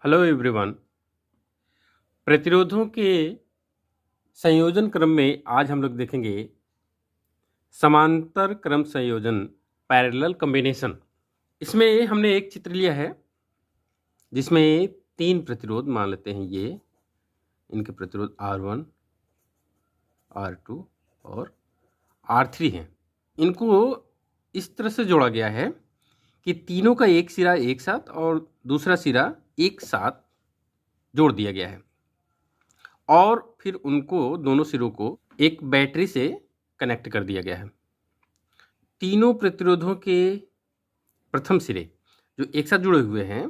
Hello everyone. प्रतिरोधों के संयोजन क्रम में आज हम लोग देखेंगे समांतर क्रम संयोजन, पैरेलल कॉम्बिनेशन। इसमें हमने एक चित्र लिया है जिसमें 3 प्रतिरोध मान लेते हैं। ये इनके प्रतिरोध R1, R2 और R3 हैं। इनको इस तरह से जोड़ा गया है कि तीनों का एक सिरा एक साथ और दूसरा सिरा एक साथ जोड़ दिया गया है और फिर उनको दोनों सिरों को एक बैटरी से कनेक्ट कर दिया गया है। तीनों प्रतिरोधों के प्रथम सिरे जो एक साथ जुड़े हुए हैं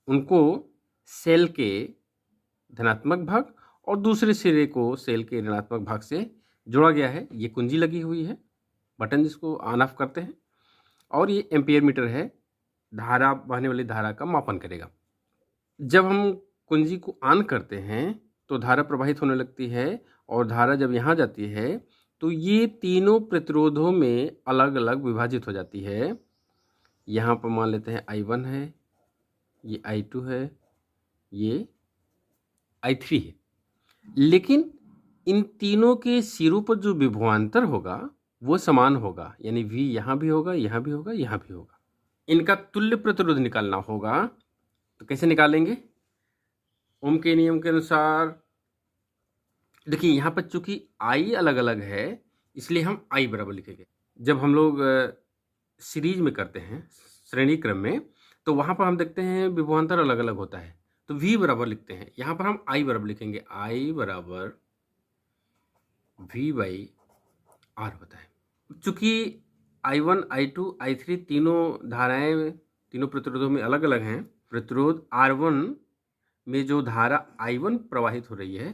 उनको सेल के धनात्मक भाग और दूसरे सिरे को सेल के ऋणात्मक भाग से जोड़ा गया है। ये कुंजी लगी हुई है, बटन जिसको ऑन ऑफ करते हैं, और ये एम्पियर मीटर है, धारा बहने वाली धारा का मापन करेगा। जब हम कुंजी को ऑन करते हैं तो धारा प्रवाहित होने लगती है और धारा जब यहाँ जाती है तो ये तीनों प्रतिरोधों में अलग अलग विभाजित हो जाती है। यहाँ पर मान लेते हैं I1 है, ये I2 है, ये I3 है। लेकिन इन तीनों के सिरों पर जो विभवांतर होगा वो समान होगा, यानी V यहाँ भी होगा, यहाँ भी होगा, यहाँ भी होगा। इनका तुल्य प्रतिरोध निकालना होगा, तो कैसे निकालेंगे? ओम के नियम के अनुसार देखिए, यहाँ पर चूंकि I अलग अलग है इसलिए हम I बराबर लिखेंगे। जब हम लोग सीरीज में करते हैं, श्रेणी क्रम में, तो वहाँ पर हम देखते हैं विभवांतर अलग अलग होता है, तो V बराबर लिखते हैं। यहाँ पर हम I बराबर लिखेंगे, I बराबर V बाई R होता है। चूंकि I1, I2, I3 तीनों धाराएं तीनों प्रतिरोधों में अलग अलग हैं, प्रतिरोध R1 में जो धारा I1 प्रवाहित हो रही है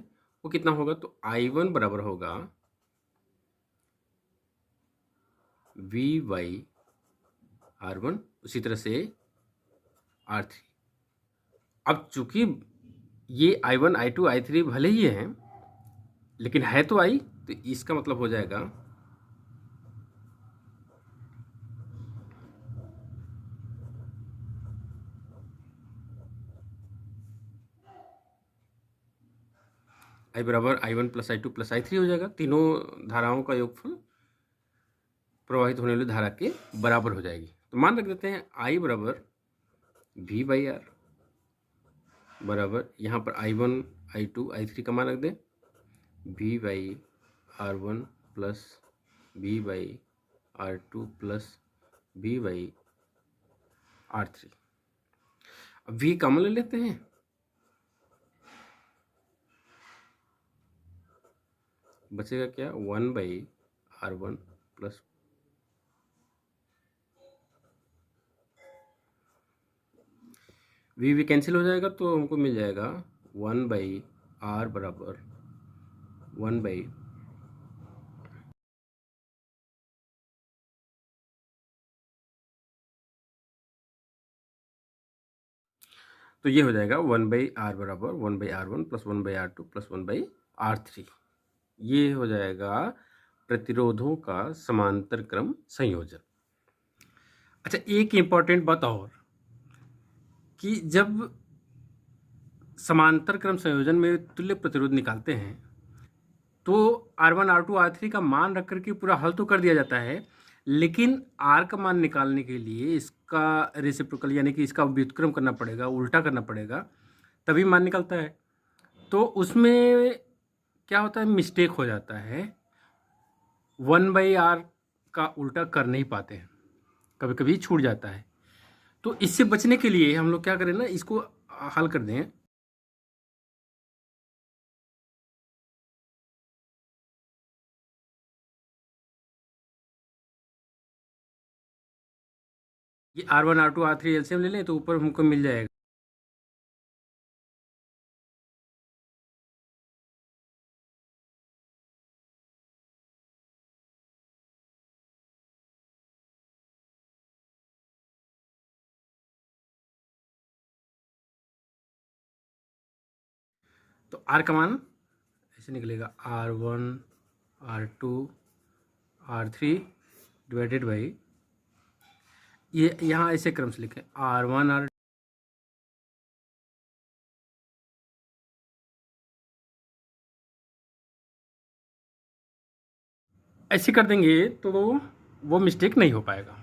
वो कितना होगा? तो I1 बराबर होगा V बाई R1, उसी तरह से R3। अब चूंकि ये I1, I2, I3 भले ही हैं लेकिन है तो I, तो इसका मतलब हो जाएगा I बराबर I1 plus I2 plus I3 हो जाएगा। तीनों धाराओं का योगफल प्रवाहित होने वाली धारा के बराबर हो जाएगी। तो मान रख देते हैं I बराबर V बाई R बराबर, यहाँ पर I1, I2, I3 का मान रख दें V by R1 plus V by R2 plus V by R3। अब V कॉमन ले लेते हैं, बचेगा क्या? 1 by R1 plus V cancel हो जाएगा तो हमको मिल जाएगा 1 बाई R बराबर 1 बाई, तो ये हो जाएगा 1 बाई R बराबर 1 by R1 plus 1 by R2 plus 1 by R3। ये हो जाएगा प्रतिरोधों का समांतर क्रम संयोजन। अच्छा, एक इम्पॉर्टेंट बात और, कि जब समांतर क्रम संयोजन में तुल्य प्रतिरोध निकालते हैं तो R1, R2, R3 का मान रख करके पूरा हल तो कर दिया जाता है, लेकिन R का मान निकालने के लिए इसका रेसिप्रोकल यानी कि इसका व्युत्क्रम करना पड़ेगा, उल्टा करना पड़ेगा, तभी मान निकलता है। तो उसमें क्या होता है, मिस्टेक हो जाता है, 1 बाई R का उल्टा कर नहीं पाते हैं, कभी कभी छूट जाता है। तो इससे बचने के लिए हम लोग क्या करें ना, इसको हल कर दें। ये R1, R2, R3 एलसीएम ले लें तो ऊपर हमको मिल जाएगा तो R का मान ऐसे निकलेगा R1, R2, R3 divided by, ये यहाँ ऐसे क्रम से लिखें R1, R ऐसे कर देंगे तो वो मिस्टेक नहीं हो पाएगा।